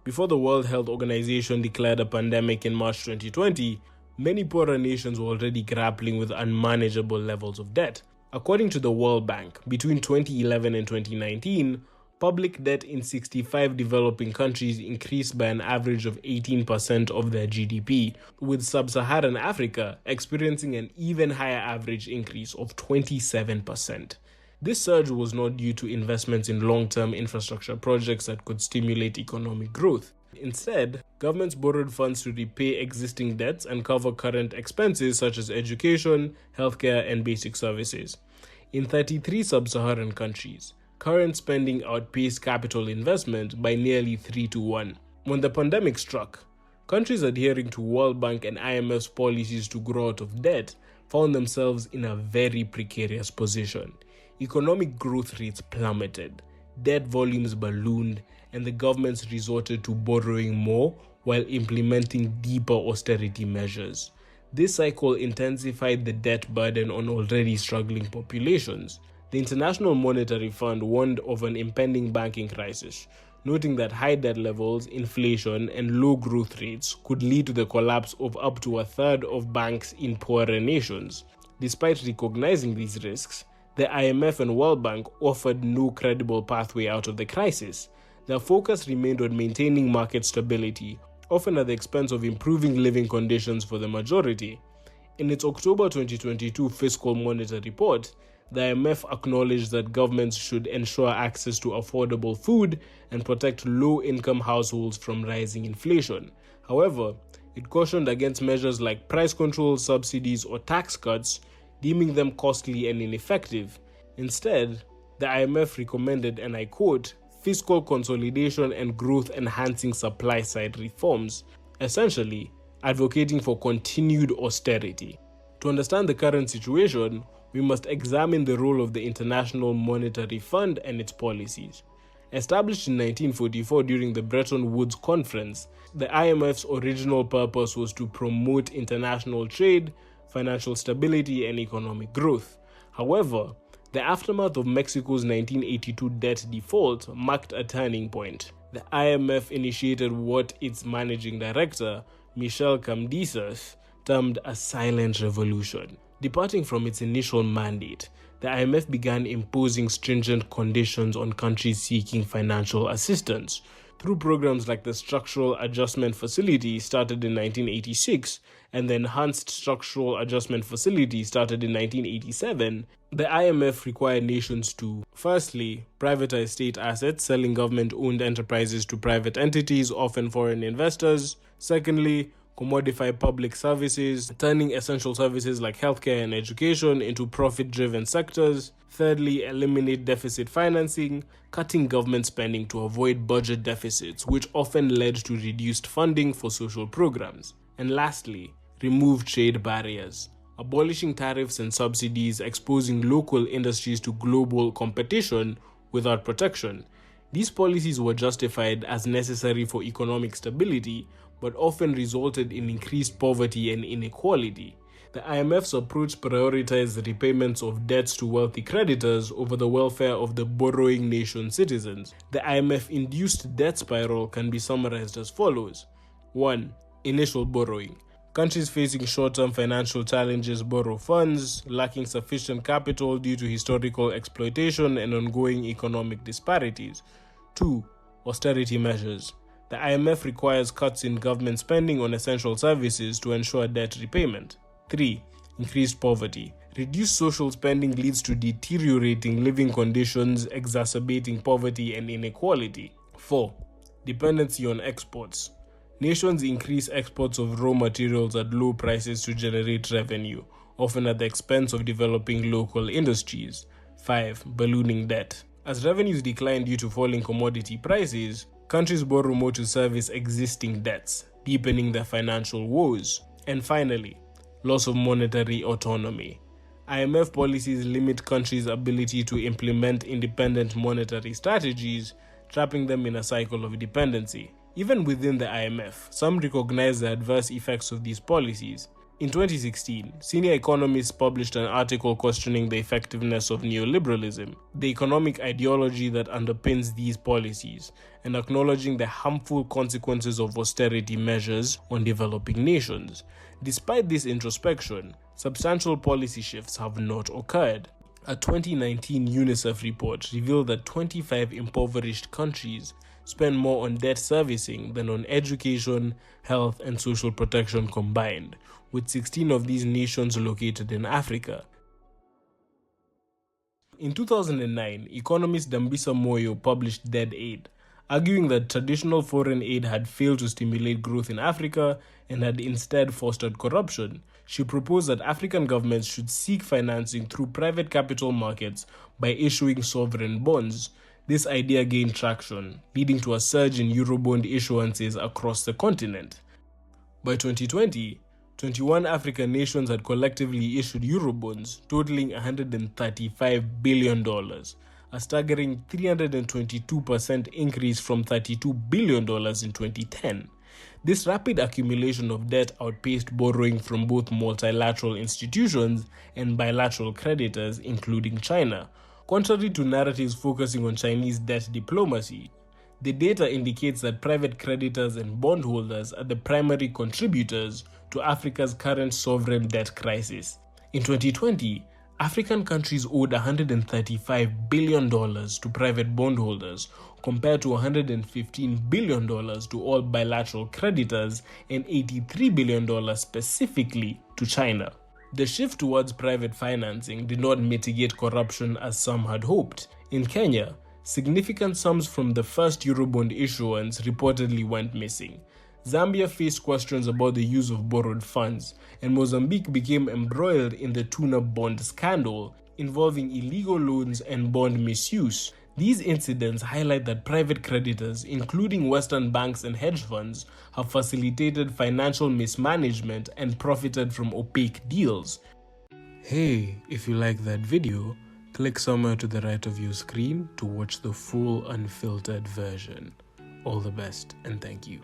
Before the World Health Organization declared a pandemic in March 2020, many poorer nations were already grappling with unmanageable levels of debt. According to the World Bank, between 2011 and 2019, public debt in 65 developing countries increased by an average of 18% of their GDP, with sub-Saharan Africa experiencing an even higher average increase of 27%. This surge was not due to investments in long-term infrastructure projects that could stimulate economic growth. Instead, governments borrowed funds to repay existing debts and cover current expenses such as education, healthcare, and basic services. In 33 sub-Saharan countries, current spending outpaced capital investment by nearly 3-1. When the pandemic struck, countries adhering to World Bank and IMF's policies to grow out of debt found themselves in a very precarious position. Economic growth rates plummeted, debt volumes ballooned, and the governments resorted to borrowing more while implementing deeper austerity measures. This cycle intensified the debt burden on already struggling populations. The International Monetary Fund warned of an impending banking crisis, noting that high debt levels, inflation, and low growth rates could lead to the collapse of up to a third of banks in poorer nations. Despite recognizing these risks, the IMF and World Bank offered no credible pathway out of the crisis. Their focus remained on maintaining market stability, often at the expense of improving living conditions for the majority. In its October 2022 fiscal monitor report, the IMF acknowledged that governments should ensure access to affordable food and protect low-income households from rising inflation. However, it cautioned against measures like price control, subsidies, or tax cuts, deeming them costly and ineffective. Instead, the IMF recommended, and I quote, fiscal consolidation and growth-enhancing supply-side reforms, essentially advocating for continued austerity. To understand the current situation, we must examine the role of the International Monetary Fund and its policies. Established in 1944 during the Bretton Woods Conference, the IMF's original purpose was to promote international trade, financial stability, and economic growth. However, the aftermath of Mexico's 1982 debt default marked a turning point. The IMF initiated what its managing director, Michel Camdesas, termed a silent revolution. Departing from its initial mandate, the IMF began imposing stringent conditions on countries seeking financial assistance. Through programs like the Structural Adjustment Facility started in 1986 and the Enhanced Structural Adjustment Facility started in 1987, the IMF required nations to, firstly, privatize state assets, selling government-owned enterprises to private entities, often foreign investors. Secondly, commodify public services, turning essential services like healthcare and education into profit-driven sectors. Thirdly, eliminate deficit financing, cutting government spending to avoid budget deficits, which often led to reduced funding for social programs. And lastly, remove trade barriers, abolishing tariffs and subsidies, exposing local industries to global competition without protection. These policies were justified as necessary for economic stability, but often resulted in increased poverty and inequality. The IMF's approach prioritized the repayments of debts to wealthy creditors over the welfare of the borrowing nation citizens. The IMF-induced debt spiral can be summarized as follows. 1. Initial borrowing. Countries facing short-term financial challenges borrow funds, lacking sufficient capital due to historical exploitation and ongoing economic disparities. 2. Austerity measures. The IMF requires cuts in government spending on essential services to ensure debt repayment. 3. Increased poverty. Reduced social spending leads to deteriorating living conditions, exacerbating poverty and inequality. 4. Dependency on exports. Nations increase exports of raw materials at low prices to generate revenue, often at the expense of developing local industries. 5. Ballooning debt. As revenues decline due to falling commodity prices, countries borrow more to service existing debts, deepening their financial woes. And finally, loss of monetary autonomy. IMF policies limit countries' ability to implement independent monetary strategies, trapping them in a cycle of dependency. Even within the IMF, some recognize the adverse effects of these policies. In 2016, senior economists published an article questioning the effectiveness of neoliberalism, the economic ideology that underpins these policies, and acknowledging the harmful consequences of austerity measures on developing nations. Despite this introspection, substantial policy shifts have not occurred. A 2019 UNICEF report revealed that 25 impoverished countries spend more on debt servicing than on education, health, and social protection combined, with 16 of these nations located in Africa. In 2009, economist Dambisa Moyo published Dead Aid, arguing that traditional foreign aid had failed to stimulate growth in Africa and had instead fostered corruption. She proposed that African governments should seek financing through private capital markets by issuing sovereign bonds. This idea gained traction, leading to a surge in Eurobond issuances across the continent. By 2020, 21 African nations had collectively issued Eurobonds totaling $135 billion, a staggering 322% increase from $32 billion in 2010. This rapid accumulation of debt outpaced borrowing from both multilateral institutions and bilateral creditors, including China. Contrary to narratives focusing on Chinese debt diplomacy, the data indicates that private creditors and bondholders are the primary contributors to Africa's current sovereign debt crisis. In 2020, African countries owed $135 billion to private bondholders, compared to $115 billion to all bilateral creditors and $83 billion specifically to China. The shift towards private financing did not mitigate corruption as some had hoped. In Kenya, significant sums from the first Eurobond issuance reportedly went missing. Zambia faced questions about the use of borrowed funds, and Mozambique became embroiled in the tuna bond scandal, involving illegal loans and bond misuse. These incidents highlight that private creditors, including Western banks and hedge funds, have facilitated financial mismanagement and profited from opaque deals. Hey, if you like that video, click somewhere to the right of your screen to watch the full unfiltered version. All the best and thank you.